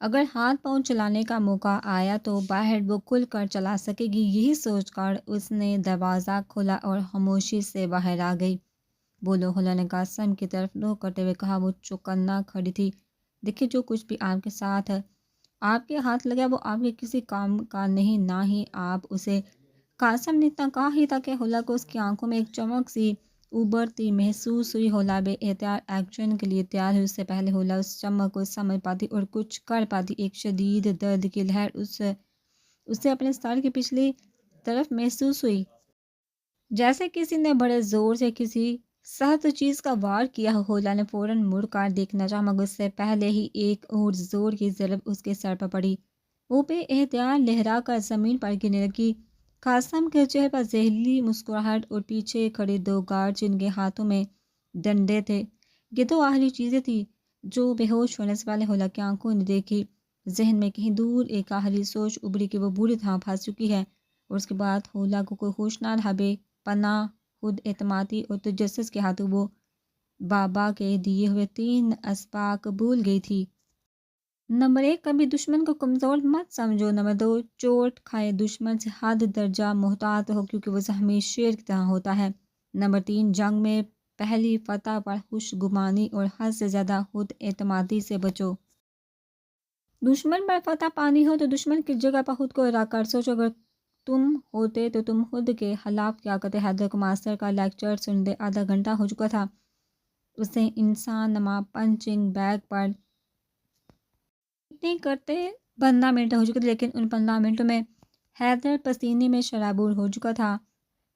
اگر ہاتھ پاؤں چلانے کا موقع آیا تو باہر وہ کھل کر چلا سکے گی، یہی سوچ کر اس نے دروازہ کھولا اور خاموشی سے باہر آ گئی۔ بولو، ہولا نے قاسم کی طرف رخ کرتے ہوئے کہا۔ وہ چوکنا کھڑی تھی۔ دیکھیے، جو کچھ بھی آپ کے ساتھ ہے، آپ کے ہاتھ لگا وہ آپ کے کسی کام کا نہیں، نہ ہی آپ اسے۔ قاسم نے اتنا کہا ہی تھا کہ ہولا کو اس کی آنکھوں میں ایک چمک سی ابھرتی محسوس ہوئی۔ ہولا بے احتیاط ایکشن کے لیے تیار ہوئی۔ اس سے پہلے ہولا اس چمک کو سمجھ پاتی اور کچھ کر پاتی، ایک شدید درد کی لہر اسے اپنے سر کی پچھلی طرف محسوس ہوئی، جیسے کسی نے بڑے زور سے کسی سخت چیز کا وار کیا ہو۔ ہولا نے فوراً مڑ کر دیکھنا چاہا، مگر اس سے پہلے ہی ایک اور زور کی ضرب اس کے سر پر پڑی۔ وہ بے احتیاط لہرا کر زمین پر گرنے لگی۔ قاسم کے چہرے پر زہریلی مسکراہٹ اور پیچھے کھڑے دو گارڈ جن کے ہاتھوں میں ڈنڈے تھے، یہ تو آخری چیزیں تھیں جو بے ہوش ہونے سے پہلے ہولا کی آنکھوں نے دیکھی۔ ذہن میں کہیں دور ایک آخری سوچ ابھری کہ وہ بری طرح پھنس چکی ہے، اور اس کے بعد ہولا کو کوئی ہوش نہ رہا۔ بے پناہ خود اعتمادی اور تجسس کے ہاتھوں وہ بابا کے دیے ہوئے 3 اسباق بھول گئی تھی۔ نمبر 1، کبھی دشمن کو کمزور مت سمجھو۔ نمبر 2، چوٹ کھائے دشمن سے حد درجہ محتاط رہو، کیونکہ وہ زخمی شیر کی طرح ہوتا ہے۔ نمبر 3، جنگ میں پہلی فتح پر خوش گمانی اور حد سے زیادہ خود اعتمادی سے بچو۔ دشمن پر فتح پانی ہو تو دشمن کی جگہ پر خود کو رکھ کر سوچو، اگر تم ہوتے تو تم خود کے خلاف کیا کرتے۔ حیدر کو ماسٹر کا لیکچر سنتے آدھا گھنٹہ ہو چکا تھا۔ اسے انسان نما پنچنگ بیگ پر ٹائپنگ کرتے 15 منٹ ہو چکے تھے، لیکن ان 15 منٹوں میں حیدر پسینے میں شرابور ہو چکا تھا۔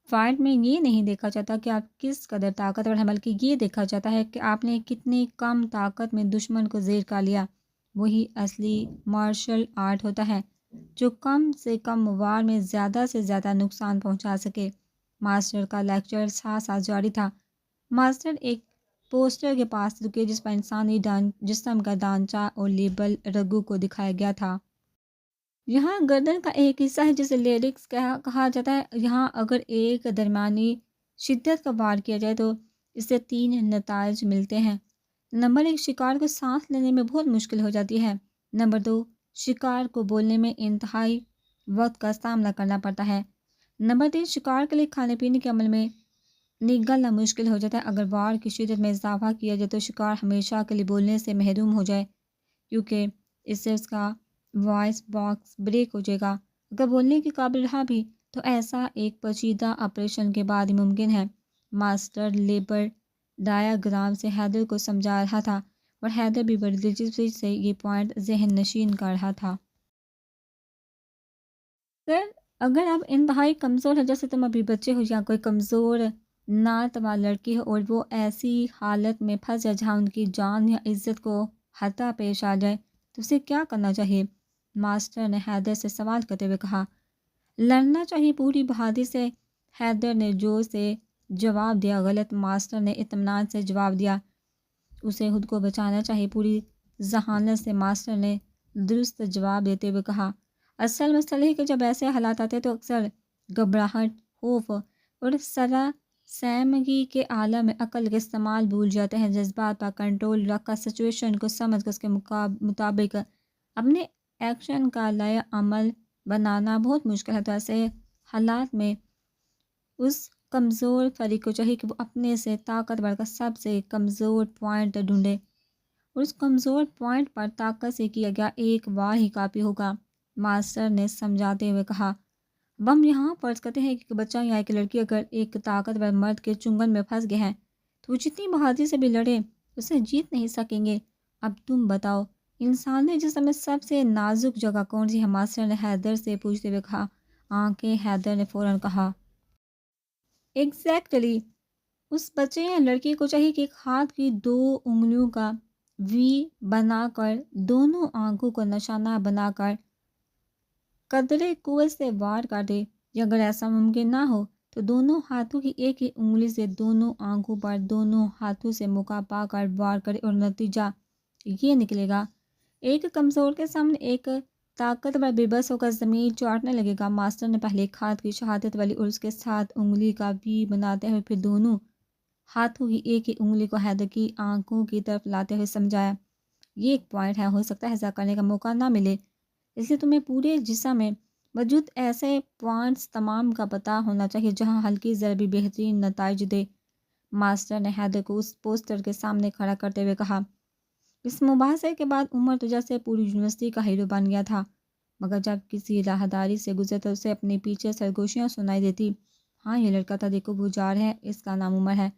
فائٹ میں یہ نہیں دیکھا جاتا کہ آپ کس قدر طاقتور ہیں، بلکہ یہ دیکھا جاتا ہے کہ آپ نے کتنی کم طاقت میں دشمن کو زیر کر لیا۔ وہی اصلی مارشل آرٹ ہوتا ہے جو کم سے کم وار میں زیادہ سے زیادہ نقصان پہنچا سکے۔ ماسٹر کا لیکچر ساتھ ساتھ جاری تھا۔ ماسٹر ایک پوسٹر کے پاس رکے جس پر انسانی جسم کا ڈھانچہ اور لیبل رگو کو دکھایا گیا تھا۔ یہاں گردن کا ایک حصہ ہے جسے لیرکس کہا جاتا ہے۔ یہاں اگر ایک درمیانی شدت کا وار کیا جائے تو اس سے 3 نتائج ملتے ہیں۔ نمبر 1، شکار کو سانس لینے میں بہت مشکل ہو جاتی ہے۔ نمبر 2، شکار کو بولنے میں انتہائی وقت کا سامنا کرنا پڑتا ہے۔ نمبر 3، شکار کے لیے کھانے پینے کے عمل میں نگلنا مشکل ہو جاتا ہے۔ اگر وار کی شدت میں اضافہ کیا جائے تو شکار ہمیشہ کے لیے بولنے سے محروم ہو جائے، کیونکہ اس سے اس کا وائس باکس بریک ہو جائے گا۔ اگر بولنے کے قابل رہا بھی تو ایسا ایک پیچیدہ آپریشن کے بعد ہی ممکن ہے۔ ماسٹر لیبر ڈایاگرام سے حیدر کو سمجھا رہا تھا، اور حیدر بھی بڑی دلچسپی سے یہ پوائنٹ ذہن نشین کر رہا تھا۔ اگر آپ انتہائی کمزور ہیں، جیسے تم ابھی بچے ہو یا کوئی کمزور ناتواں لڑکی ہو، اور وہ ایسی حالت میں پھنس جائے جہاں ان کی جان یا عزت کو خطرہ پیش آ جائے، تو اسے کیا کرنا چاہیے؟ ماسٹر نے حیدر سے سوال کرتے ہوئے کہا۔ لڑنا چاہیے، پوری بہادری سے، حیدر نے جو سے جواب دیا۔ غلط، ماسٹر نے اطمینان سے جواب دیا۔ اسے خود کو بچانا چاہیے، پوری ذہانت سے، ماسٹر نے درست جواب دیتے ہوئے کہا۔ اصل مسئلہ ہے کہ جب ایسے حالات آتے تو اکثر گھبراہٹ، خوف اور سراسیمگی کے عالم میں عقل کا استعمال بھول جاتے ہیں۔ جذبات پر کنٹرول رکھ کر، سچویشن کو سمجھ کر اس کے مطابق اپنے ایکشن کا لائحہ عمل بنانا بہت مشکل ہے۔ تو ایسے حالات میں اس کمزور فریق کو چاہیے کہ وہ اپنے سے طاقتور کا سب سے کمزور پوائنٹ ڈھونڈے، اور اس کمزور پوائنٹ پر طاقت سے کیا گیا ایک وار ہی کافی ہوگا۔ ماسٹر نے سمجھاتے ہوئے کہا۔ اب ہم یہاں فرض کرتے ہیں کہ ایک بچہ یا ایک لڑکی اگر ایک طاقتور مرد کے چنگل میں پھنس گئے ہیں تو وہ جتنی بہادری سے بھی لڑے اسے جیت نہیں سکیں گے۔ اب تم بتاؤ، انسانی جسم میں سب سے نازک جگہ کون سی ہے؟ ماسٹر نے حیدر سے پوچھتے ہوئے کہا۔ آنکھیں حیدر نے فوراً کہا۔ ایگزیکٹلی، اس بچے یا لڑکی کو چاہیے کہ ایک ہاتھ کی 2 انگلیوں کا وی بنا کر دونوں آنکھوں کو نشانہ بنا کر قدرے قوت سے وار کر دے، یا اگر ایسا ممکن نہ ہو تو دونوں ہاتھوں کی ایک ہی انگلی سے دونوں آنکھوں پر دونوں ہاتھوں سے موقع پا کر وار کرے، اور نتیجہ یہ نکلے گا ایک کمزور کے سامنے ایک طاقتور بے بس ہو کر زمین چاٹنے لگے گا۔ ماسٹر نے پہلے ایک ہاتھ کی شہادت والی اور اس کے ساتھ انگلی کا وی بناتے ہوئے پھر دونوں ہاتھوں کی ایک ہی انگلی کو حیدر کی آنکھوں کی طرف لاتے ہوئے سمجھایا، یہ ایک پوائنٹ ہے، ہو سکتا ہے ایسا کرنے کا موقع نہ ملے، اس لیے تمہیں پورے جسم میں موجود ایسے پوائنٹس تمام کا پتہ ہونا چاہیے جہاں ہلکی ذرا بھی بہترین نتائج دے۔ ماسٹر نے حیدر کو اس پوسٹر کے سامنے کھڑا کرتے ہوئے کہا، اس مباحثے کے بعد عمر تو جیسے پوری یونیورسٹی کا ہیرو بن گیا تھا، مگر جب کسی راہداری سے گزرتا اسے اپنے پیچھے سرگوشیاں سنائی دیتی۔ ہاں یہ لڑکا تھا، دیکھو وہ جا رہا ہے، اس کا نام عمر ہے۔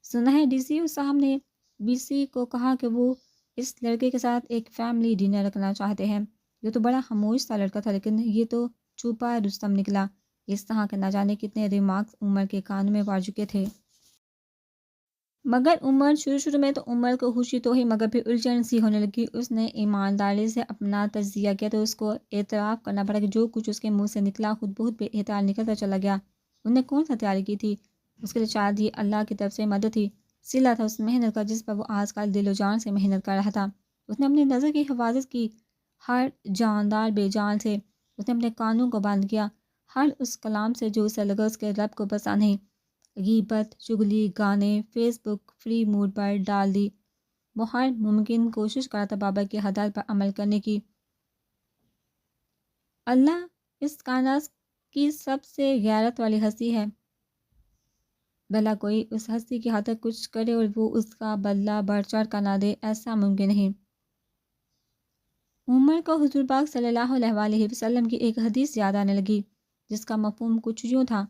سنا ہے ڈی سی او صاحب نے بی سی کو کہا کہ وہ اس لڑکے کے ساتھ ایک فیملی ڈنر رکھنا چاہتے ہیں۔ یہ تو بڑا خاموش سا لڑکا تھا، لیکن یہ تو چھپا رستم نکلا۔ اس طرح کے نہ جانے کتنے ریمارکس عمر کے کان میں پڑ چکے تھے۔ مگر عمر شروع میں تو عمر کو خوشی تو ہی، مگر پھر الجھن سی ہونے لگی۔ اس نے ایمانداری سے اپنا تجزیہ کیا تو اس کو اعتراف کرنا پڑا کہ جو کچھ اس کے منہ سے نکلا خود بہت بے احتیاط نکلتا چلا گیا۔ انہوں نے کون سا تیاری کی تھی؟ اس کے لیے شاید یہ اللہ کی طرف سے مدد تھی، صلہ تھا اس محنت کا جس پر وہ آج کل دل و جان سے محنت کر رہا تھا۔ اس نے اپنی نظر کی حفاظت کی ہر جاندار بے جان سے۔ اس نے اپنے کانوں کو بند کیا ہر اس کلام سے جو اسے لگا اس کے رب کو پسند نہیں۔ غیبت، چغلی، گانے، فیس بک فری موڈ پر ڈال دی۔ وہ ہر ممکن کوشش کرا تھا بابا کی ہدایت پر عمل کرنے کی۔ اللہ اس کائنات کی سب سے غیرت والی ہستی ہے، بھلا کوئی اس ہستی کی خاطر کچھ کرے اور وہ اس کا بدلہ بڑھ چڑھ کر نہ دے، ایسا ممکن نہیں۔ عمر کو حضور پاک صلی اللہ علیہ وآلہ وسلم کی ایک حدیث یاد آنے لگی جس کا مفہوم کچھ یوں تھا،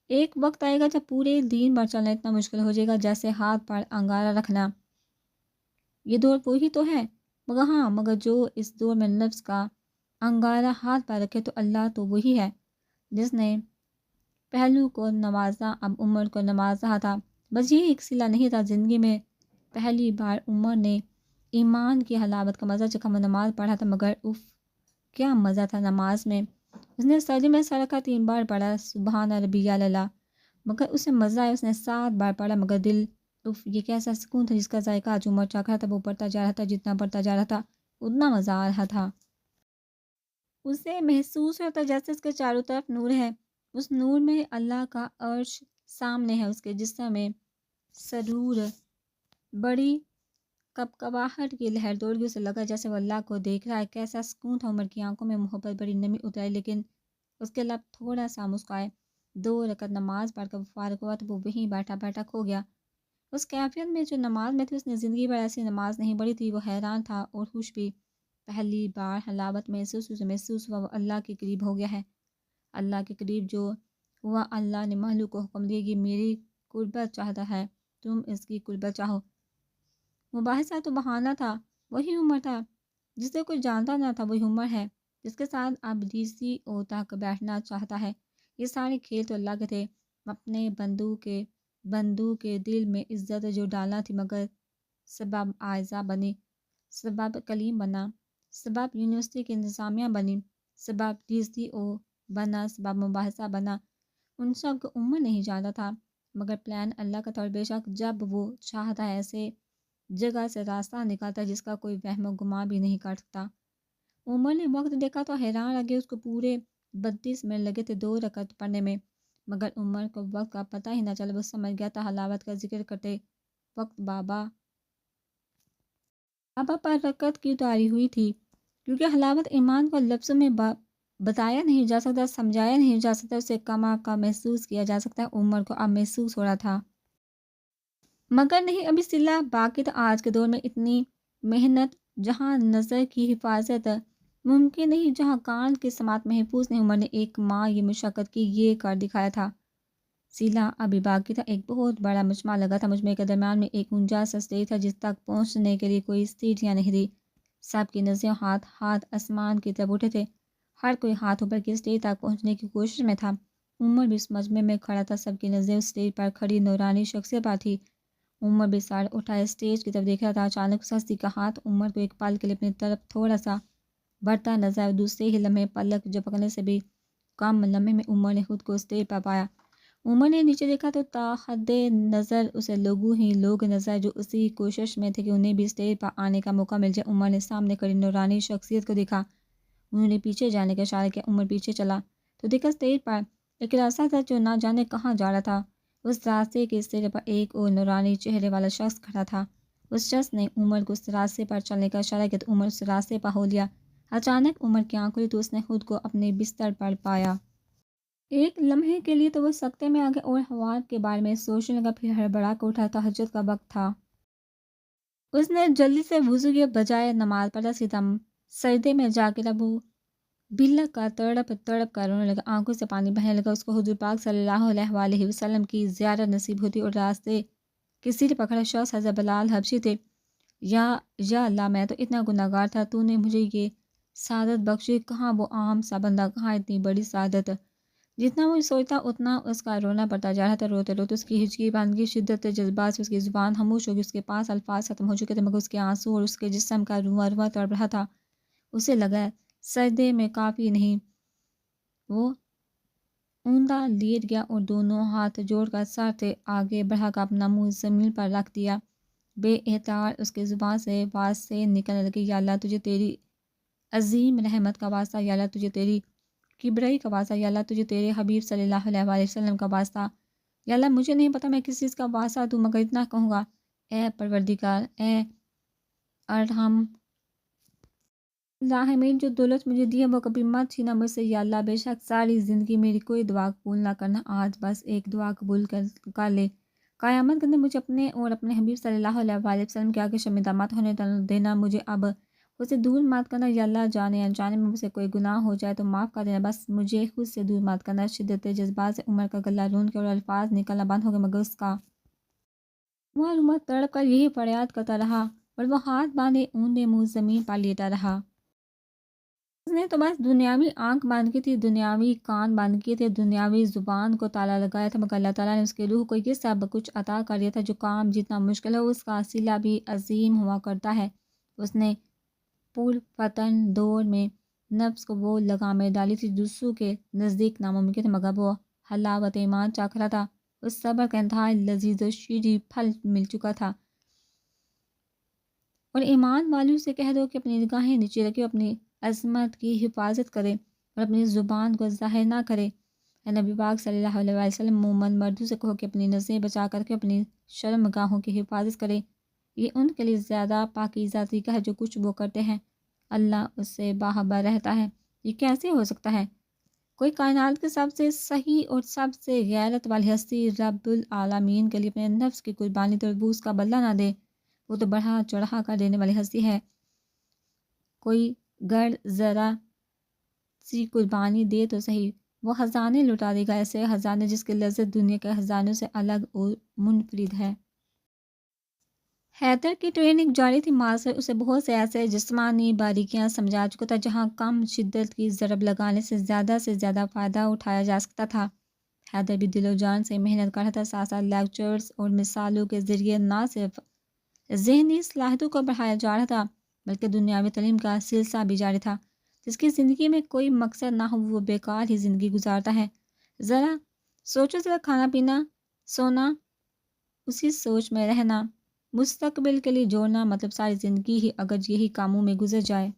ایک وقت آئے گا جب پورے دین پر چلنا اتنا مشکل ہو جائے گا جیسے ہاتھ پر انگارہ رکھنا۔ یہ دور وہی تو ہے، مگر جو اس دور میں نفس کا انگارہ ہاتھ پر رکھے تو اللہ تو وہی ہے جس نے پہلو کو نوازا، اب عمر کو نواز رہا تھا۔ بس یہ ایک صلہ نہیں تھا، زندگی میں پہلی بار عمر نے ایمان کی حلاوت کا مزہ چکھا۔ وہ نماز پڑھا تھا، مگر اف کیا مزہ تھا نماز میں۔ اس نے سجدے میں سر رکھا 3 بار پڑھا سبحان ربی الاعلیٰ، مگر اسے مزہ آیا۔ اس نے 7 بار پڑھا، مگر دل اف یہ کیسا سکون تھا جس کا ذائقہ آج عمر چکھ رہا تھا۔ وہ پڑھتا جا رہا تھا، جتنا پڑھتا جا رہا تھا اتنا مزہ آ رہا تھا۔ اسے محسوس ہوتا جیسے اس کے چاروں طرف نور ہے، اس نور میں اللہ کا عرش سامنے ہے، اس کے جسم میں سرور بڑی کپکپاہٹ کی لہر دوڑ گئی۔ اسے لگا جیسے وہ اللہ کو دیکھ رہا ہے۔ کیسا سکون تھا۔ عمر کی آنکھوں میں محبت بڑی نمی اترائی، لیکن اس کے لب تھوڑا سا مسکائے۔ 2 رکعت نماز پڑھ کر وہ فارغ ہوا تو وہ وہیں بیٹھا بیٹھا کھو گیا اس کیفیت میں جو نماز میں تھی۔ اس نے زندگی بھر ایسی نماز نہیں پڑھی تھی۔ وہ حیران تھا اور خوش بھی۔ پہلی بار حلاوت محسوس ہوا، وہ اللہ کے قریب ہو گیا ہے۔ اللہ کے قریب جو ہوا، اللہ نے مخلوق کو حکم دیا کہ میری قربت چاہتا ہے، تم اس کی قربت چاہو۔ مباحثہ تو بہانہ تھا، وہی عمر تھا جسے کوئی جانتا نہ تھا، وہی عمر ہے جس کے ساتھ اب ڈی سی او تک بیٹھنا چاہتا ہے۔ یہ سارے کھیل تو اللہ کے تھے۔ اپنے بندو کے دل میں عزت جو ڈالنا تھی، مگر سبب عائزہ بنی، سبب کلیم بنا، سبب یونیورسٹی کی انتظامیہ بنی، سبب ڈی سی او بنا، سبب مباحثہ بنا، ان سب کو عمر نہیں جانتا تھا، مگر پلان اللہ کا تھا۔ اور بے شک جب وہ چاہتا ہے ایسے جگہ سے راستہ نکالتا جس کا کوئی وہم و گمان بھی نہیں کر سکتا۔ عمر نے وقت دیکھا تو حیران رہ گیا، اس کو پورے 32 منٹ لگے تھے 2 رکعت پڑھنے میں، مگر عمر کو وقت کا پتہ ہی نہ چلا۔ وہ سمجھ گیا تھا حلاوت کا ذکر کرتے وقت بابا پر رکعت کی اتاری ہوئی تھی، کیونکہ حلاوت ایمان کو لفظوں میں بتایا نہیں جا سکتا، سمجھایا نہیں جا سکتا، اسے کما کا محسوس کیا جا سکتا ہے۔ عمر کو اب محسوس ہو رہا تھا، مگر نہیں ابھی صلہ باقی تھا۔ آج کے دور میں اتنی محنت، جہاں نظر کی حفاظت ممکن نہیں، جہاں کان کی سماعت محفوظ نہیں، عمر نے ایک ماہ یہ مشقت کی، یہ کر دکھایا تھا۔ صلہ ابھی باقی تھا۔ ایک بہت بڑا مجمع لگا تھا، مجمع کے درمیان میں ایک اونچا سا اسٹیج تھا جس تک پہنچنے کے لیے کوئی سیڑھیاں نہیں تھی۔ سب کی نظریں ہاتھ آسمان کی طرف اٹھے تھے، ہر کوئی ہاتھ اوپر کے اسٹیج تک پہنچنے کی کوشش میں تھا۔ عمر بھی اس مجمع میں کھڑا تھا، سب کی نظریں اس اسٹیج پر کھڑی نورانی شخصیت پر تھی۔ عمر بھی سر اٹھائے اسٹیج کی طرف دیکھ رہا تھا۔ اچانک اس ہستی کا ہاتھ عمر کو ایک پل کے لیے اپنی طرف تھوڑا سا بڑھتا نظر آیا۔ دوسرے ہی لمحے پلک جھپکنے سے بھی کم لمحے میں عمر نے خود کو اسٹیج پر پایا۔ عمر نے نیچے دیکھا تو تا حد نظر اسے لوگ نظر جو اسی کوشش میں تھے کہ انہیں بھی اسٹیج پر آنے کا موقع مل جائے۔ عمر نے سامنے کھڑی نورانی شخصیت کو دیکھا، انہوں نے پیچھے جانے کا اشارہ کیا۔ عمر پیچھے چلا تو دیکھا اسٹیج پر ایک راستہ تھا جو نہ جانے کہاں جا رہا تھا۔ اس راستے کے سرے پر ایک اور نورانی چہرے والا شخص کھڑا تھا۔ اس شخص نے عمر کو اس راستے پر چلنے کا اشارہ کیا تو عمر اس راستے پر ہو لیا۔ اچانک عمر کی آنکھ کھلی تو اس نے خود کو اپنے بستر پر پایا۔ ایک لمحے کے لیے تو وہ سکتے میں آ گیا اور حوار کے بارے میں سوچنے لگا، پھر ہڑبڑا کر اٹھا۔ تہجد کا وقت تھا۔ اس نے جلدی سے وضو کے بجائے نماز پڑھا، سیدھا سجدے میں جا کے ربو بلک کا تڑپ تڑپ کر رونے لگا، آنکھوں سے پانی بہنے لگا۔ اس کو حضور پاک صلی اللہ علیہ وآلہ وسلم کی زیارت نصیب ہوتی اور راستے کے سر پکڑا شخص حضرت بلال حبشی تھے۔ یا اللہ، میں تو اتنا گناہگار تھا، تو نے مجھے یہ سعادت بخشی، کہاں وہ عام سا بندہ، کہاں اتنی بڑی سعادت۔ جتنا وہ سوچتا اتنا اس کا رونا پڑتا جا رہا تھا۔ روتے روتے اس کی ہچکی بند گئی، شدت جذبات سے اس کی زبان خاموش ہو گئی، اس کے پاس الفاظ ختم ہو چکے تھے، مگر اس کے آنسو اور اس کے جسم کا رواں رواں تڑپ رہا تھا۔ اسے لگا سجدے میں کافی نہیں، وہ اوندا لیٹ گیا اور دونوں ہاتھ جوڑ کر سر سے آگے بڑھا کر اپنا منہ زمین پر رکھ دیا۔ بے احتیاط اس کے زبان سے واضح نکلنے لگی، یا اللہ تجھے تیری عظیم رحمت کا واسطہ، یا اللہ تجھے تیری کبریائی کا واسطہ، یا اللہ تجھے تیرے حبیب صلی اللہ علیہ وآلہ وسلم کا واسطہ، یا اللہ مجھے نہیں پتا میں کس چیز کا واسطہ دوں، مگر اتنا کہوں گا، اے پروردگار، اے ارحم الراحمین، جو دولت مجھے دی ہے وہ کبھی مت چھینا مجھ سے، یا اللہ بے شک ساری زندگی میری کوئی دعا قبول نہ کرنا، آج بس ایک دعا قبول کر لے، قیامت کے دن مجھے اپنے اور اپنے حبیب صلی اللہ علیہ وآلہ وسلم کے آگے شرمندہ مت ہونے دینا، مجھے اب اسے دور مت کرنا، یا اللہ جانے انجانے میں مجھ سے کوئی گناہ ہو جائے تو معاف کر دینا، بس مجھے خود سے دور مت کرنا۔ شدت جذبات سے عمر کا گلا رون کے اور الفاظ نکلنا بند ہو گئے، مگر اس کا عمر تڑپ کر یہی فریاد کرتا رہا اور وہ ہاتھ باندھے اوندے منہ زمین پر لیٹا رہا۔ اس نے تو بس دنیاوی آنکھ بند کی تھی، دنیاوی کان بند کیے تھے، دنیاوی زبان کو تالا لگایا تھا، مگر اللہ تعالیٰ نے اس کی روح کو یہ سب کچھ عطا کر دیا تھا۔ جو کام جتنا مشکل ہے اس کا صلہ بھی عظیم ہوا کرتا ہے۔ اس نے پور فتن دور میں نفس کو وہ لگامیں ڈالی تھی دوسروں کے نزدیک ناممکن تھے، مگر وہ حلاوت ایمان چکھ رہا تھا، اس صبر کا انتہائی لذیذ و شیریں پھل مل چکا تھا۔ اور ایمان والوں سے کہہ دو کہ اپنی نگاہیں نیچے رکھے، اپنی عظمت کی حفاظت کرے اور اپنی زبان کو ظاہر نہ کرے۔ اے نبی پاک صلی اللہ علیہ وسلم، مومن مردوں سے کہو کہ اپنی نظریں بچا کر کے اپنی شرم گاہوں کی حفاظت کرے، یہ ان کے لیے زیادہ پاکیزہ طریقہ ہے، جو کچھ وہ کرتے ہیں اللہ اس سے باخبر رہتا ہے۔ یہ کیسے ہو سکتا ہے؟ کوئی کائنات کے سب سے صحیح اور سب سے غیرت والی ہستی رب العالمین کے لیے اپنے نفس کی قربانی تو وہ اس کا بدلہ نہ دے، وہ تو بڑھا چڑھا کر دینے والی ہستی ہے۔ کوئی گر ذرا سی قربانی دے تو صحیح، وہ خزانے لٹا دے گا، ایسے خزانے جس کی لذت دنیا کے خزانوں سے الگ اور منفرد ہے۔ حیدر کی ٹریننگ جاری تھی، ماسٹر اسے بہت سے ایسے جسمانی باریکیاں سمجھا چکا تھا جہاں کم شدت کی ضرب لگانے سے زیادہ فائدہ اٹھایا جا سکتا تھا۔ حیدر بھی دل و جان سے محنت کر رہا تھا، ساتھ ساتھ لیکچرز اور مثالوں کے ذریعے نہ صرف ذہنی صلاحیتوں کو بڑھایا جا رہا تھا بلکہ دنیاوی تعلیم کا سلسلہ بھی جاری تھا۔ جس کی زندگی میں کوئی مقصد نہ ہو وہ بیکار ہی زندگی گزارتا ہے۔ ذرا سوچو، ذرا کھانا پینا سونا، اسی سوچ میں رہنا، مستقبل کے لیے جوڑنا، مطلب ساری زندگی ہی اگر یہی کاموں میں گزر جائے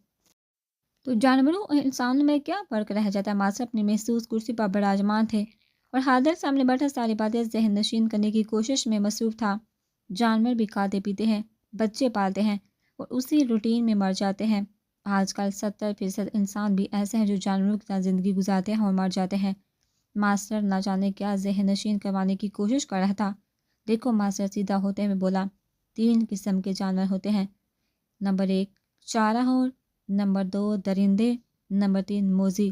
تو جانوروں اور انسانوں میں کیا فرق رہ جاتا ہے۔ ماسٹر اپنی محسوس کرسی پر براجمان تھے اور حیدر سامنے بیٹھا ساری باتیں ذہن نشین کرنے کی کوشش میں مصروف تھا۔ جانور بھی کھاتے پیتے ہیں، بچے پالتے ہیں اور اسی روٹین میں مر جاتے ہیں۔ آج کل 70% انسان بھی ایسے ہیں جو جانوروں کی طرح زندگی گزارتے ہیں اور مر جاتے ہیں۔ ماسٹر نہ جانے کیا ذہن نشین کروانے کی کوشش کر رہا تھا۔ دیکھو، ماسٹر سیدھا ہوتے ہوئے بولا، 3 قسم کے جانور ہوتے ہیں، نمبر 1 چارہ ہور، نمبر 2 درندے، نمبر 3 موذی۔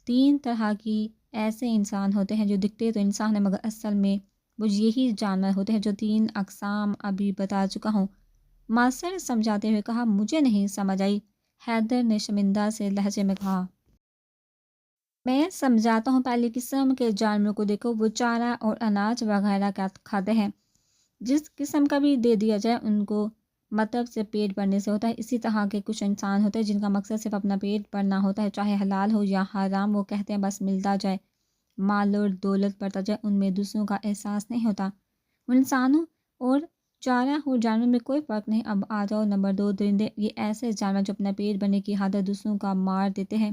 3 طرح کی ایسے انسان ہوتے ہیں جو دکھتے تو انسان ہیں مگر اصل میں وہ یہی جانور ہوتے ہیں جو 3 اقسام ابھی بتا چکا ہوں۔ ماسٹر نے سمجھاتے ہوئے کہا، مجھے نہیں سمجھ آئی۔ حیدر نے شرمندہ سے لہجے میں کہا، میں سمجھاتا ہوں، پہلی قسم کے جانوروں کو دیکھو، وہ چارہ اور اناج وغیرہ کھاتے ہیں، جس قسم کا بھی دے دیا جائے ان کو مطلب سے پیٹ بھرنے سے ہوتا ہے۔ اسی طرح کے کچھ انسان ہوتے ہیں جن کا مقصد صرف اپنا پیٹ بھرنا ہوتا ہے، چاہے حلال ہو یا حرام، وہ کہتے ہیں بس ملتا جائے، مال اور دولت بڑھتا جائے، ان میں دوسروں کا احساس نہیں ہوتا۔ انسانوں اور چارہ اور جانور میں کوئی فرق نہیں۔ اب آ جاؤ نمبر 2 درندے، یہ ایسے جانور جو اپنا پیٹ بھرنے کی حادت دوسروں کا مار دیتے ہیں۔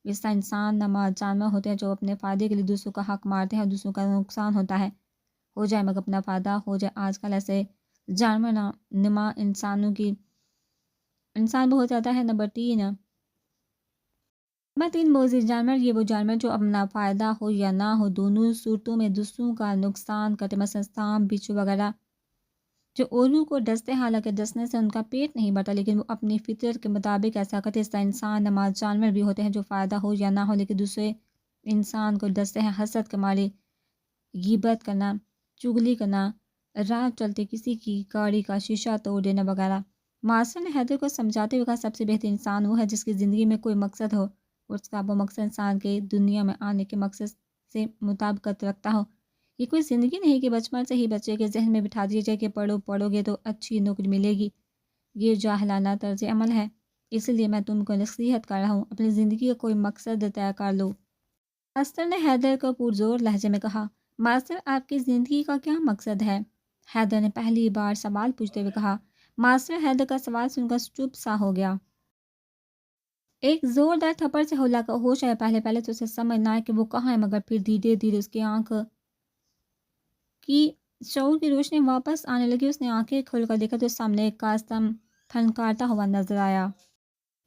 اس طرح انسان نما جانور ہوتے ہیں جو اپنے فائدے کے لیے دوسروں کا حق مارتے ہیں اور دوسروں کا نقصان ہوتا ہے ہو جائے مگر اپنا فائدہ ہو جائے۔ آج کل ایسے جانور نما انسانوں کی انسان بہت زیادہ ہے۔ نمبر 3 موذی جانور، یہ وہ جانور جو اپنا فائدہ ہو یا نہ ہو دونوں صورتوں میں دوسروں کا نقصان کرتے، مثلا سانپ بچھو وغیرہ جو اولو کو ڈستے، حالانکہ ڈسنے سے ان کا پیٹ نہیں بھرتا لیکن وہ اپنی فطرت کے مطابق ایسا کرتے۔ اس طرح انسان نماز جانور بھی ہوتے ہیں جو فائدہ ہو یا نہ ہو لیکن دوسرے انسان کو ڈستے ہیں، حسد کے مارے غیبت کرنا، چغلی کرنا، راہ چلتے کسی کی گاڑی کا شیشہ توڑ دینا وغیرہ۔ ماسٹر نے حیدر کو سمجھاتے ہوئے کہا سب سے بہتر انسان وہ ہے جس کی زندگی میں کوئی مقصد ہو، اس کا وہ مقصد انسان کے دنیا میں آنے کے مقصد سے مطابقت رکھتا ہو۔ یہ کوئی زندگی نہیں کہ بچپن سے ہی بچے کے ذہن میں بٹھا دیا جائے کہ پڑھو گے تو اچھی نوکری ملے گی۔ یہ جاہلانہ طرز عمل ہے، اس لیے میں تم کو نصیحت کر رہا ہوں، اپنی زندگی کا کوئی مقصد طے کر لو۔ ماسٹر نے حیدر کو پرزور لہجے میں کہا، ماسٹر آپ کی زندگی کا کیا مقصد ہے؟ حیدر نے پہلی بار سوال پوچھتے ہوئے کہا۔ ماسٹر حیدر کا سوال سن کر چپ سا ہو گیا۔ ایک زوردار تھپڑ سے ہولا کا ہوش آیا۔ پہلے تو اسے سمجھ نہ آیا کہ وہ کہاں ہے، مگر پھر دھیرے دھیرے اس کی آنکھ کی شعور کی روشنی واپس آنے لگی۔ اس نے آنکھیں کھول کر دیکھا تو سامنے ایک قاسم پھنکارتا ہوا نظر آیا۔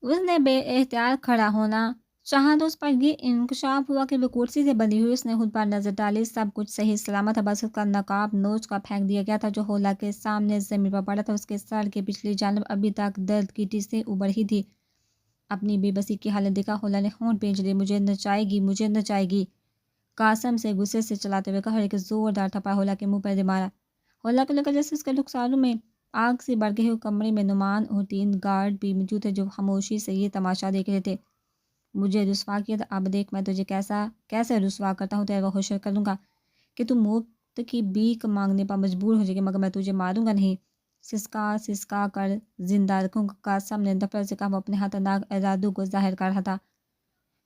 اس نے بے اختیار کھڑا ہونا چاہا تو اس پر یہ انکشاف ہوا کہ وہ کرسی سے بندھی ہوئی۔ اس نے خود پر نظر ڈالی، سب کچھ صحیح سلامت تھا، بس اس کا نقاب نوچ کا پھینک دیا گیا تھا جو ہولا کے سامنے زمین پر پڑا تھا۔ اس کے سر کے پچھلی جانب ابھی تک درد کی ٹیسیں ابھر ہی تھی۔ اپنی بے بسی کی حالت دیکھا ہولا نے ہونٹ بھیج لیے، مجھے نچائے گی قاسم سے غصے سے چلاتے ہوئے کہا اور ایک زوردار تھپڑ ہولا کے منہ پر دے مارا۔ ہولا کو لگا جیسے اس کے رخساروں میں آگ سے بڑھ گئی ہو۔ کمرے میں نعمان اور 3 گارڈ بھی موجود تھے جو خاموشی سے یہ تماشا دیکھ رہے تھے۔ مجھے رسوا کیا تھا، اب دیکھ میں تجھے کیسے رسوا کرتا ہوں، تیرا حشر کروں گا کہ تم موت کی بھیک مانگنے پر مجبور ہو جائے گی، مگر میں تجھے ماروں گا نہیں، سسکا کر زندہ رکھوں گا۔ قاسم نے نفرت سے کہا، وہ اپنے خطرناک ارادوں کو ظاہر کر رہا تھا۔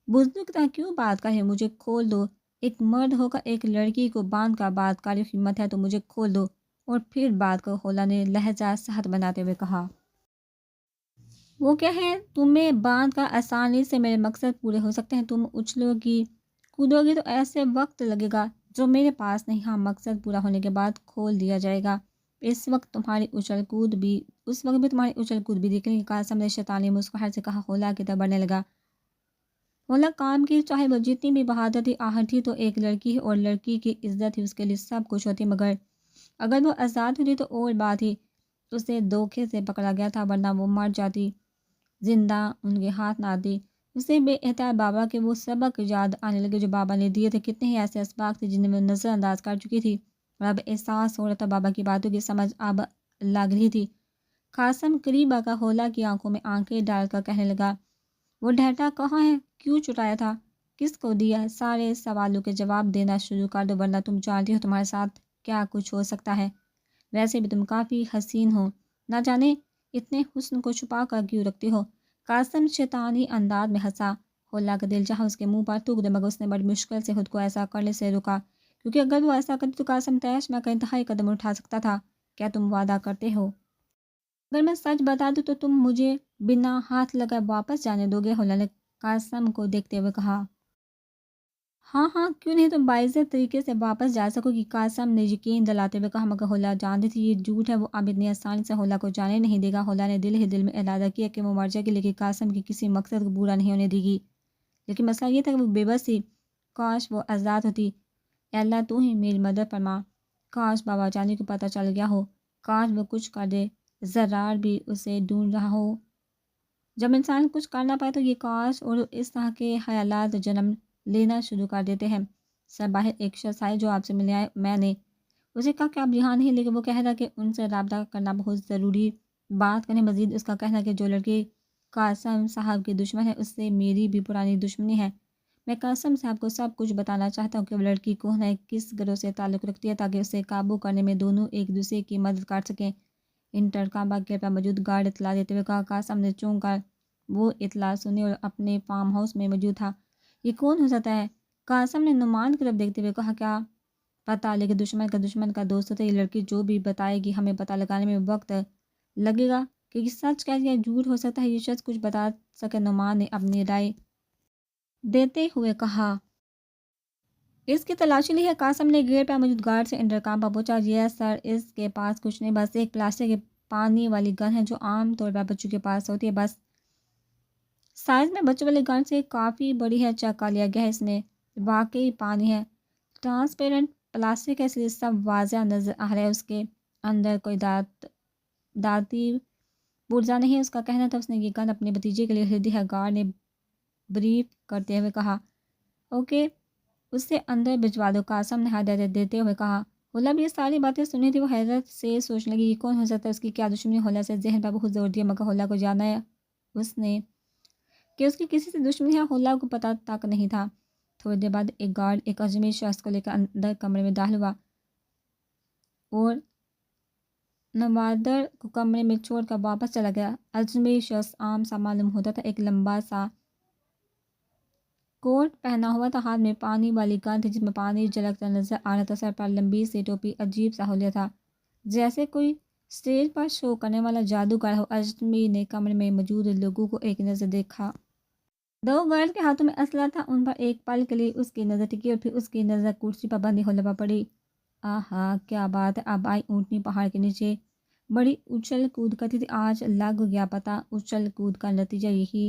بزدل کی طرح کیوں بات کر رہے، مجھے کھول دو، ایک مرد ہو کر ایک لڑکی کو باندھ کر بات کاری ہمت ہے تو مجھے کھول دو اور پھر بات کرو، ہولا نے لہجہ سخت بناتے ہوئے کہا۔ وہ کیا ہے، تمہیں باندھ کر آسانی سے میرے مقصد پورے ہو سکتے ہیں، تم اچھلو گی کودو گی تو ایسے وقت لگے گا جو میرے پاس نہیں، ہاں مقصد پورا ہونے کے بعد کھول دیا جائے گا، اس وقت بھی تمہاری اچھل کود بھی دیکھ لیں گے۔ قاسم نے شیطانی مسکراہٹ سے کہا۔ ہولا کی طرف بڑھنے لگا۔ ہولا کام کی، چاہے وہ جتنی بھی بہادر تھی، آخر تھی تو ایک لڑکی ہے اور لڑکی کی عزت ہی اس کے لیے سب کچھ ہوتی، مگر اگر وہ آزاد ہوتی تو اور بات ہی، اسے دھوکے سے پکڑا گیا تھا، ورنہ وہ مر جاتی، زندہ ان کے ہاتھ نہ آتی۔ اسے بے اختیار بابا کے وہ سبق یاد آنے لگے جو بابا نے دیے تھے، کتنے ہی ایسے اسباق تھے جنہیں وہ نظر انداز کر چکی تھی اور اب احساس ہو رہا تھا، بابا کی باتوں کی سمجھ اب لگ رہی تھی۔ قاسم قریب آ کر ہولا کی آنکھوں میں آنکھیں ڈال کر کہنے لگا، وہ ڈھیٹا کہاں ہے، کیوں چٹایا تھا، کس کو دیا، سارے سوالوں کے جواب دینا شروع کر دو ورنہ تم جانتی ہو تمہارے ساتھ کیا کچھ ہو سکتا ہے، ویسے بھی تم کافی حسین ہو، نہ جانے اتنے حسن کو چھپا کر کیوں رکھتی ہو۔ قاسم شیطانی انداز میں ہنسا۔ ہولا کا دل چاہا اس کے منہ پر تھوک دے، مگر اس نے بڑی مشکل سے خود کو ایسا کرنے سے روکا، کیونکہ اگر وہ ایسا کرتی تو قاسم تیش میں کا انتہائی قدم اٹھا سکتا تھا۔ کیا تم وعدہ کرتے ہو اگر میں سچ بتا دوں تو تم مجھے بنا ہاتھ لگائے واپس جانے دو گے؟ ہولا نے قاسم کو دیکھتے ہوئے کہا۔ ہاں کیوں نہیں، تم باعزت طریقے سے واپس جا سکو گی، قاسم نے یقین دلاتے ہوئے کہا، مگر ہولا جانتی تھی یہ جھوٹ ہے، وہ اب اتنی آسانی سے ہولا کو جانے نہیں دے گا۔ ہولا نے دل ہی دل میں ارادہ کیا کہ وہ مر جائے گی لیکن قاسم کی کسی مقصد کو پورا نہیں ہونے دے گی۔ لیکن مسئلہ یہ تھا کہ وہ بے بس تھی، کاش وہ آزاد ہوتی، اے اللہ تو ہی میری مدد فرما، کاش بابا جانی کو پتہ چل گیا ہو، کاش وہ کچھ کر دے، زرار بھی اسے ڈھونڈ رہا ہو۔ جب انسان کچھ کر نہ پائے تو یہ کاش اور اس طرح کے خیالات جنم لینا شروع کر دیتے ہیں۔ سر باہر ایک شخص آئے جو آپ سے ملنے آئے، میں نے اسے کہا کہ آپ یہاں نہیں، لیکن وہ کہہ رہا کہ ان سے رابطہ کرنا بہت ضروری بات کریں، مزید اس کا کہنا کہ جو لڑکی قاسم صاحب کی دشمن ہے اس سے میری بھی پرانی دشمنی ہے، میں قاسم صاحب کو سب کچھ بتانا چاہتا ہوں کہ وہ لڑکی کون ہے، کس گروہ سے تعلق رکھتی ہے، تاکہ اسے قابو کرنے میں دونوں ایک دوسرے کی مدد کر سکیں۔ انٹرکام گیٹ پر موجود گارڈ اطلاع دیتے ہوئے کہا۔ قاسم نے چونک کر وہ اطلاع سنی اور اپنے فارم ہاؤس میں موجود تھا۔ یہ کون ہو سکتا ہے؟ قاسم نے نعمان کی طرف دیکھتے ہوئے کہا، کیا پتہ، لیکن دشمن کا دوست ہوتا ہے، یہ لڑکی جو بھی بتائے گی ہمیں پتہ لگانے میں وقت لگے گا کہ یہ سچ کہہ یا جھوٹ ہو سکتا ہے، یہ شخص کچھ بتا سکے۔ نعمان نے اپنی رائے دیتے ہوئے کہا۔ اس کی تلاشی لی ہے۔ قاسم نے گیٹ پر موجود گارڈ سے انٹرکام پر پوچھا، یس سر، اس کے پاس کچھ نہیں، بس ایک پلاسٹک کی پانی والی گن ہے جو عام طور پر بچوں کے پاس ہوتی ہے، بس سائز میں بچوں والی گن سے کافی بڑی ہے۔ چیک کر لیا گیا ہے، اس میں واقعی پانی ہے، ٹرانسپیرنٹ پلاسٹک ہے، اس لیے سب واضح نظر آ رہا ہے، اس کے اندر کوئی داتی پرزا نہیں ہے۔ اس کا کہنا تھا اس نے یہ گن اپنے بھتیجے کے لیے خریدی ہے۔ گارڈ نے بریف کرتے ہوئے کہا، اوکے، اسے اندر بھجوا دو۔ قاسم نے ہدایت دیتے ہوئے کہا۔ حولا بھی یہ ساری باتیں سنی تھی، وہ حیرت سے سوچنے لگی، یہ کون ہو سکتا ہے، اس کی کیا دشمنی؟ حولا سے ذہن پر بہت زور دیا، مگر حولا کو جانا ہے اس نے کہ اس کی کسی سے دشمنی ہے، حولا کو پتہ تک نہیں تھا۔ تھوڑی دیر بعد ایک گارڈ ایک اجمی شخص کو لے کر اندر کمرے میں داخل ہوا اور نوادر کو کمرے میں چھوڑ کر واپس چلا گیا۔ اجمی شخص عام سا معلوم ہوتا تھا، ایک لمبا سا کوٹ پہنا ہوا تھا، ہاتھ میں پانی والی گن تھی جس میں پانی جھلکتا نظر آ رہا تھا، سر پر لمبی سی ٹوپی عجیب سا ہولیا تھا، جیسے کوئی اسٹیج پر شو کرنے والا جادوگر ہو۔ اجمی نے کمرے میں موجود لوگوں کو ایک نظر دیکھا۔ دو گارڈ کے ہاتھوں میں اسلحہ تھا، ان پر ایک پل کے لیے اس کی نظر ٹکی اور پھر اس کی نظر کرسی پر بندی حولا پر پڑی۔ آہا، کیا بات ہے! اب آئی اونٹنی پہاڑ کے نیچے بڑی اچھل کود کرتی تھی، آج لگ گیا پتہ، اچھل کود کا نتیجہ یہی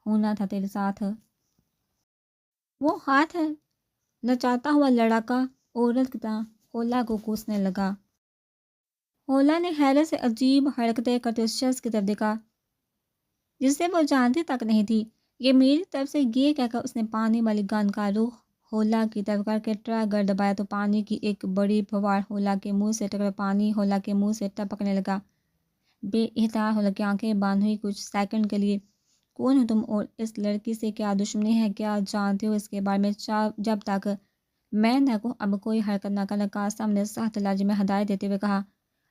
ہونا تھا تیرے ساتھ۔ وہ ہاتھ نچاتا ہوا لڑکا عورت کی طرح حولا کو کوسنے لگا۔ حولا نے حیرت سے عجیب حرکتیں کرتے اس شخص کی طرف دیکھا جسے وہ جانتی تک نہیں تھی۔ یہ میری طرف سے، یہ کہہ کر اس نے پانی والی گن کا رخ حولا کی طرف کر کے ٹریگر دبایا تو پانی کی ایک بڑی پھوار حولا کے منہ سے ٹکرا، پانی حولا کے منہ سے ٹپکنے لگا۔ بے اختیار حولا کی آنکھیں بند ہوئی کچھ سیکنڈ کے لیے۔ کون ہو تم اور اس لڑکی سے کیا دشمنی ہے؟ کیا جانتے ہو اس کے بارے میں؟ جب تک میں نہ کہوں اب کوئی حرکت نہ کرنا، قاسم نے سخت لہجے میں ہدایت دیتے ہوئے کہا۔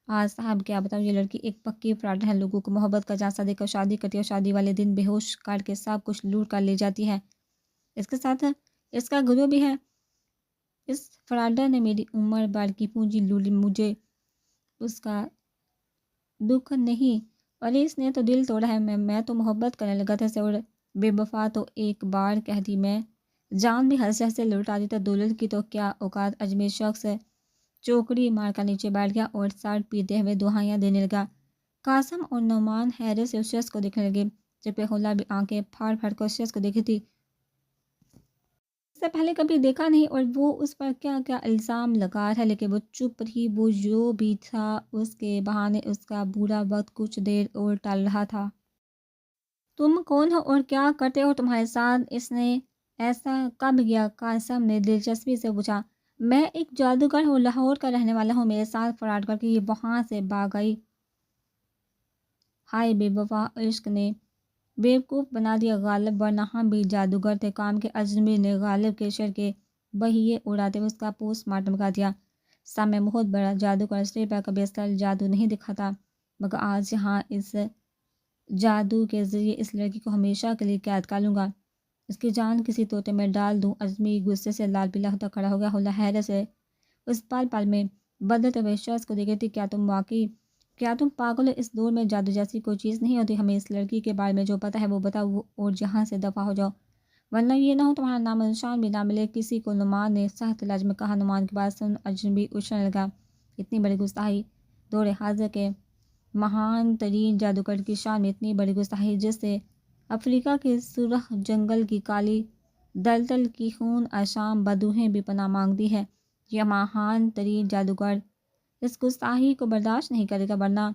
آج صاحب کیا بتاؤ، یہ لڑکی ایک پکی فراڈ ہے، لوگوں کو محبت کا جھانسا دے کر شادی کرتی ہے اور شادی والے دن بے ہوش کر کے سب کچھ لوٹ کر لے جاتی ہے۔ اس کے ساتھ اس کا گروہ بھی ہے۔ اس فراڈر نے میری عمر بھر کی پونجی لوٹ لی، مجھے اس کا دکھ نہیں، اور اس نے تو دل توڑا ہے۔ میں تو محبت کرنے لگا تھا اسے، اور بے وفا تو ایک بار کہتی میں جان بھی ہنس ہنس سے لوٹا دیتا، دولت کی تو کیا اوقات۔ اجمی شخص چوکڑی مار کر نیچے بیٹھ گیا اور سر پیٹے ہوئے دہائیاں دینے لگا۔ قاسم اور نعمان حیرت سے اس شخص کو دیکھنے لگے، جبکہ حولا بھی آنکھیں پھاڑ پھاڑ کر اس شخص کو دیکھی تھی، اس سے پہلے کبھی دیکھا نہیں، اور وہ اس پر کیا کیا الزام لگا رہا ہے، لیکن وہ چپ رہی۔ وہ جو بھی تھا اس کے بہانے اس کا برا وقت کچھ دیر اور ٹل رہا تھا۔ تم کون ہو اور کیا کرتے ہو تمہارے ساتھ اس نے ایسا کب کیا؟ قاسم نے دلچسپی سے پوچھا۔ میں ایک جادوگر ہوں، لاہور کا رہنے والا ہوں، میرے ساتھ فراڈ کر کے یہ وہاں سے بھاگ گئی۔ ہائے بے وفا، عشق نے بیوقوف بنا دیا غالب، ورنہ ہم بھی جادوگر تھے کام کے۔ اجمی نے غالب کے شر کے بہیے اڑاتے ہوئے اس کا پوسٹ مارٹم کر دیا۔ سب میں بہت بڑا جادوگر اسٹیج پر کبھی اصل جادو نہیں دکھاتا، مگر آج یہاں اس جادو کے ذریعے اس لڑکی کو ہمیشہ کے لیے قید کر لوں گا، اس کی جان کسی طوطے میں ڈال دوں۔ اجمی غصے سے لال پیلا ہوتا کھڑا ہو گیا۔ حولا حیرت سے اس پل پل میں بدلتے ہوئے شخص کو دیکھ رہی تھی۔ کیا تم پاگل ہو؟ اس دور میں جادو جیسی کوئی چیز نہیں ہوتی، ہمیں اس لڑکی کے بارے میں جو پتہ ہے وہ بتاؤ اور یہاں سے دفع ہو جاؤ، ورنہ یہ نہ ہو تمہارا نام و نشان بھی نہ ملے کسی کو، نعمان نے سخت لہجے میں کہا۔ نعمان کی بات سن اجمی اچھلنے لگا، اتنی بڑی گستاخی، دور حاضر کے مہان ترین جادوگر کی شان میں اتنی بڑی گستاخی، جس سے افریقہ کے سرخ جنگل کی کالی دلدل کی خون اشام بدوحیں بھی پناہ مانگتی ہے۔ یہ مہان ترین جادوگر اس گستاخی کو برداشت نہیں کرے گا، ورنہ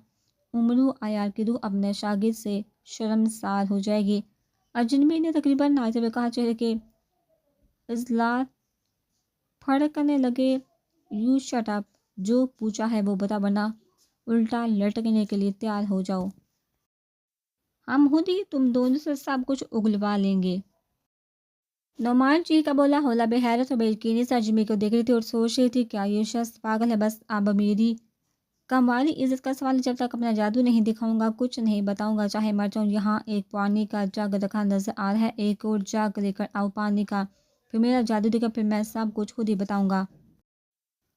عمرو عیار کی روح اپنے شاگرد سے شرمسار ہو جائے گی۔ اجمی نے تقریباً ناچتے ہوئے کہا، چہرے کے عضلات پھڑکنے لگے۔ یو شٹ اپ، جو پوچھا ہے وہ بتا، ورنہ الٹا لٹکنے کے لیے تیار ہو جاؤ، ہم خود ہی تم دونوں سے سب کچھ اگلوا لیں گے۔ نعمان چیخ کر بولا۔ حولا بے حیرت اور بے یقینی سے اجمی کو دیکھ رہی تھی اور سوچ رہی تھی، کیا یہ شخص پاگل ہے؟ بس اب میری کموالی عزت کا سوال ہے، جب تک اپنا جادو نہیں دکھاؤں گا کچھ نہیں بتاؤں گا، چاہے مر جاؤں۔ یہاں ایک پانی کا جگ رکھا نظر آ رہا ہے، ایک اور جگ لے کر آؤ پانی کا، پھر میرا جادو دکھا، پھر میں سب کچھ خود ہی بتاؤں گا۔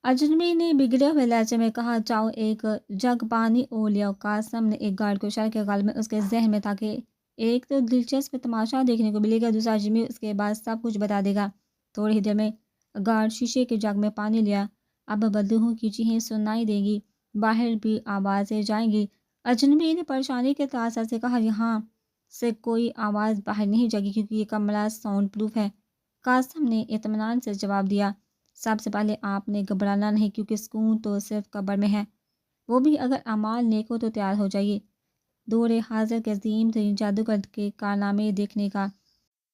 اجمی نے بگڑے ہوئے لہجے میں کہا، جاؤ ایک جگ پانی اور لے آؤ۔ قاسم نے ایک گارڈ کو اشارہ کیا، غالباً اس کے ذہن میں تھا کہ ایک تو دلچسپ تماشا دیکھنے کو ملے گا، دوسرا اجمی اس کے بعد سب کچھ بتا دے گا۔ تھوڑی ہی دیر میں گارڈ شیشے کے جگ میں پانی لیا۔ اب بدوہوں کی چیخیں سنائی دیں گی، باہر بھی آوازیں جائیں گی۔ اجنبی نے پریشانی کے تاثر سے کہا، یہاں سے کوئی آواز باہر نہیں جائے گی کیونکہ یہ کمرہ ساؤنڈ پروف ہے۔ قاسم نے اطمینان سے جواب دیا، سب سے پہلے آپ نے گھبرانا نہیں کیونکہ سکون تو صرف قبر میں ہے، وہ بھی اگر اعمال نیک ہو تو تیار ہو جائیے دور حاضر کے عظیم ترین جادوگر کے کارنامے دیکھنے کا۔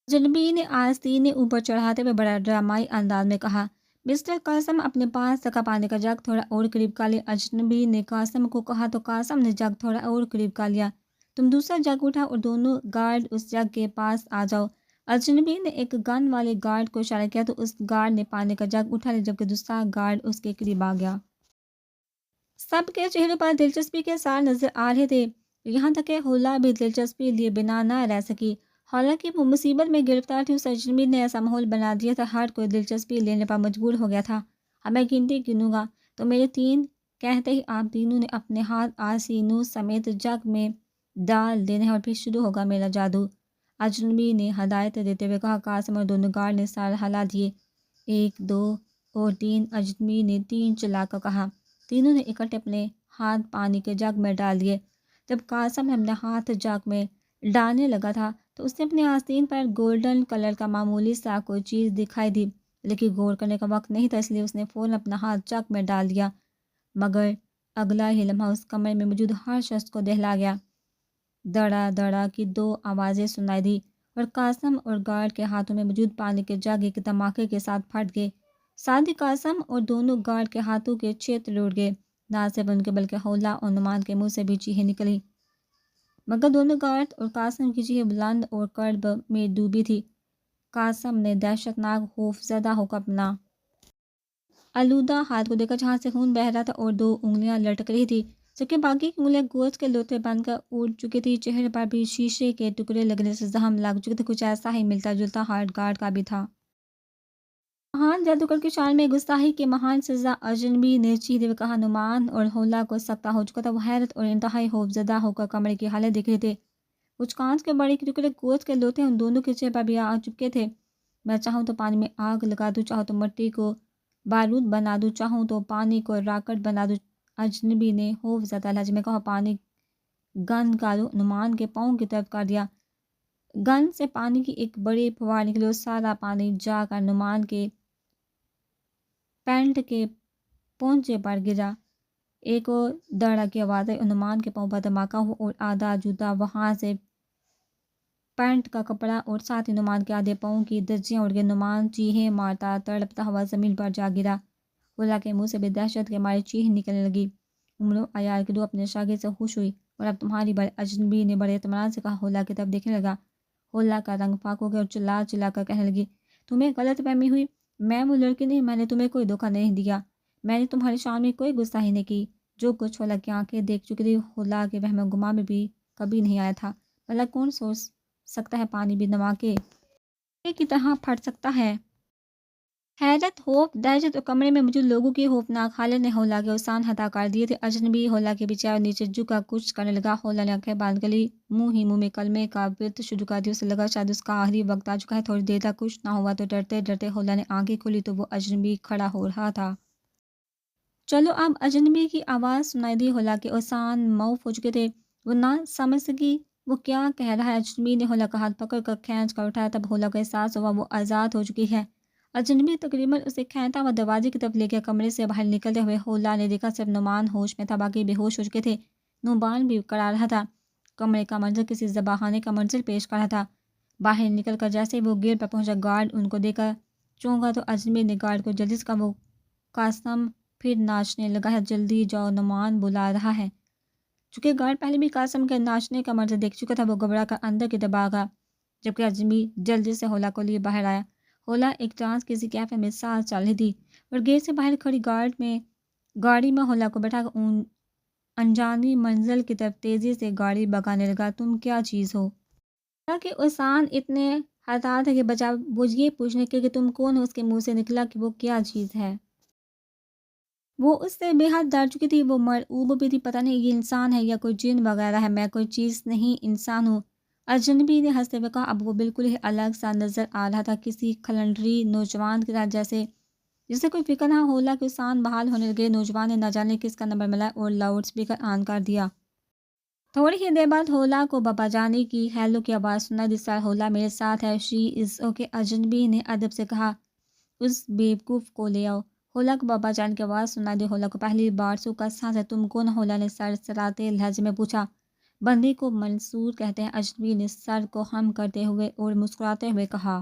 اجنبی نے آستین نے اوپر چڑھاتے ہوئے بڑا ڈرامائی انداز میں کہا، مسٹر قاسم اپنے پاس رکھا پانی کا جگ تھوڑا اور قریب کر لیا۔ اجنبی نے قاسم کو کہا تو قاسم نے جگ تھوڑا اور قریب کر لیا۔ تم دوسرا جگ اٹھا اور دونوں گارڈ اس جگ کے پاس آ جاؤ۔ اجنبی نے ایک گن والے گارڈ کو اشارہ کیا تو اس گارڈ نے پانی کا جگ اٹھا لیا جبکہ دوسرا گارڈ اس کے قریب آ گیا۔ سب کے چہروں پر دلچسپی کے سار نظر آ رہے تھے، یہاں تک کہ حولا بھی دلچسپی لیے بنا نہ رہ سکی۔ حالانکہ وہ مصیبت میں گرفتار تھی، اس اجنبی نے ایسا ماحول بنا دیا تھا ہر کوئی دلچسپی لینے پر مجبور ہو گیا تھا۔ اب میں گنتی گنوں گا تو میرے 3 کہتے ہی آپ تینوں نے اپنے ہاتھ آسینوں سمیت جگ میں ڈال دینے ہیں اور پھر شروع ہوگا میرا جادو۔ اجنبی نے ہدایت دیتے ہوئے کہا۔ قاسم اور دونوں گارڈ نے سر ہلا دیے۔ 1 2 اور 3 اجنبی نے 3 چلا کر کہا۔ تینوں نے اکٹھے اپنے ہاتھ پانی کے جگ میں ڈال دیے۔ جب قاسم نے اپنے ہاتھ جگ میں ڈالنے لگا تھا تو اسے اپنے آستین پر گولڈن کلر کا معمولی سا کوئی چیز دکھائی دی، لیکن غور کرنے کا وقت نہیں تھا اس لیے اس نے فوراً اپنا ہاتھ جگ میں ڈال دیا، مگر اگلا ہی لمحہ اس کمرے میں موجود ہر شخص کو دہلا گیا۔ دڑا دڑا کی 2 آوازیں سنائی دی اور قاسم اور گارڈ کے ہاتھوں میں موجود پانی کے جگ ایک دھماکے کے ساتھ پھٹ گئے۔ ساتھ ہی قاسم اور دونوں گارڈ کے ہاتھوں کے چھیدر اڑ گئے۔ نہ صرف ان کے بلکہ حولا اور نعمان کے منہ سے بھی چیخیں نکلی، مگر دونوں گارڈ اور قاسم کی چیخیں بلند اور کرب میں ڈوبی تھی۔ قاسم نے دہشت ناک خوف زدہ ہو کر اپنا آلودہ ہاتھ کو دیکھا جہاں سے خون بہہ رہا تھا اور 2 انگلیاں لٹک رہی تھی جبکہ باقی کی انگلیاں گوشت کے لوتھڑے بن کر اڑ چکی تھی۔ چہرے پر بھی شیشے کے ٹکڑے لگنے سے زخم لگ چکے تھے، کچھ ایسا ہی ملتا جلتا ہاتھ گارڈ کا بھی تھا۔ مہان جادوگر کی شان میں گستاخی کی مہان سزا، اجنبی نے چیختے ہوئے کہا۔ نعمان اور حولا کو سکتہ ہو چکا تھا، وہ حیرت اور انتہائی خوف زدہ ہو کر کمرے کی حالت دیکھ رہے تھے۔ کچھ کانچ کے بڑے ٹکڑے گوشت کے لوتھے ان دونوں کے چہرے پر بھی آ چکے تھے۔ میں چاہوں تو پانی میں آگ لگا دوں، چاہوں تو مٹی کو بارود بنا دوں، چاہوں تو پانی کو راکٹ بنا دوں، اجنبی نے خوف زدہ لہجے میں کہا۔ پانی گن کا رخ نعمان کے پاؤں کی طرف کر دیا۔ گن سے پانی کی ایک بڑی پھوار نکلی اور سارا پانی جا کر نعمان کے پینٹ کے پونچے پر گرا۔ ایک اور دڑا کی آواز آئی اور نعمان کے پاؤں پر دھماکہ ہوا اور آدھا جوتا وہاں سے پینٹ کا کپڑا اور ساتھ ہی نعمان کے آدھے پاؤں کی دھجیاں اڑ گئی۔ نعمان چیخیں مارتا تڑپتا ہوا زمین پر جا گرا۔ حولا کے منہ سے بھی دہشت کے مارے چیخ نکلنے لگی۔ عمر عیار کی روح اپنے شاگرد سے خوش ہوئی اور اب تمہاری باری۔ اجنبی نے بڑے اطمینان سے کہا۔ حولا کی طرف دیکھنے لگا۔ حولا کا رنگ فاق ہو گیا اور چلا چلا کر کہنے لگی، تمہیں غلط فہمی ہوئی، میں وہ لڑکی نہیں، میں نے تمہیں کوئی دھوکہ نہیں دیا، میں نے تمہاری شان میں کوئی گستاخی نہیں کی۔ جو کچھ حولا کی آنکھیں دیکھ چکی تھی حولا کے وہم و گمان میں بھی کبھی نہیں آیا تھا۔ بھلا کون سوچ سکتا ہے پانی بھی دھماکے کی طرح پھٹ سکتا ہے۔ حیرت، خوف، دہشت اور کمرے میں موجود لوگوں کی خوفناک حالت نے حولا کے اوسان ہتا کر دیے تھے۔ اجنبی حولا کے پیچھے اور نیچے جھک کر کچھ کرنے لگا۔ حولا نے آنکھیں بند کر لی، منہ ہی منہ میں کلمے کا ورد شروع کر دیا۔ اسے لگا شاید اس کا آخری وقت آ چکا ہے۔ تھوڑی دیر تک کچھ نہ ہوا تو ڈرتے ڈرتے حولا نے آنکھیں کھولی تو وہ اجنبی کھڑا ہو رہا تھا۔ چلو اب اجنبی کی آواز سنائی دی۔ حولا کے اوسان معاف ہو چکے تھے، وہ نہ سمجھ سکی وہ کیا کہہ رہا ہے۔ اجنبی نے حولا کا ہاتھ پکڑ کر کھینچ کر اٹھایا، تب حولا کو احساس ہوا وہ آزاد ہو چکی ہے۔ اجنبی تقریباً اسے کھینچتا ہوا دروازے کی طرف لے گیا۔ کمرے سے باہر نکلتے ہوئے حولا نے دیکھا صرف نعمان ہوش میں تھا، باقی بے ہوش ہو چکے تھے۔ نعمان بھی کرا رہا تھا۔ کمرے کا منظر کسی ذبح خانے کا منظر پیش کر رہا تھا۔ باہر نکل کر جیسے وہ گیٹ پر پہنچا، گارڈ ان کو دیکھ کر چونکا تو اجنبی نے گارڈ کو جلدی سے کہا۔ وہ قاسم پھر ناچنے لگا ہے، جلدی جاؤ، نعمان بلا رہا ہے۔ چونکہ گارڈ پہلے بھی قاسم کے ناچنے کا منظر دیکھ چکا تھا، وہ گھبرا کر اندر کی طرف آگا، جبکہ اجنبی جلدی سے حولا کو لیے باہر آیا۔ حولا ایک ٹرانس کسی کیفے میں سانس چل رہی تھی اور گیٹ سے باہر کھڑی گاڑی میں حولا کو بیٹھا کر انجانی منزل کی طرف تیزی سے گاڑی بھگانے لگا۔ تم کیا چیز ہو؟ حولا کے اوسان اتنے ہڑتال تھے کہ بجائے وہ یہ پوچھنے کے کہ تم کون ہو، اس کے منہ سے نکلا کہ وہ کیا چیز ہے۔ وہ اس سے بے حد ڈر چکی تھی، وہ مرعوب بھی تھی، پتہ نہیں یہ انسان ہے یا کوئی جن وغیرہ ہے۔ میں کوئی چیز نہیں، انسان ہوں، اجنبی نے ہنستے ہوئے کہا۔ اب وہ بالکل ہی الگ سا نظر آ رہا تھا، کسی کھلنڈری نوجوان کی طرح جیسے جسے کوئی فکر نہ ہولا کہ سان بحال ہونے لگے۔ نوجوان نے نہ جانے کس کا نمبر ملا اور لاؤڈ اسپیکر آن کر دیا۔ تھوڑی ہی دیر بعد ہولا کو بابا جانی کی ہیلو کی آواز سنائی دی۔ سر ہولا میرے ساتھ ہے، شی از اوکے۔ اجنبی نے ادب سے کہا، اس بیوقوف کو لے آؤ۔ ہولا کو بابا جان کی آواز سنائی دی۔ ہولا کو پہلی بار سوکھا سانس ہے۔ تم کون؟ ہولا نے سر سراتے لہجے میں پوچھا۔ بندے کو منصور کہتے ہیں، اجنبی نے سر کو خم کرتے ہوئے اور مسکراتے ہوئے کہا۔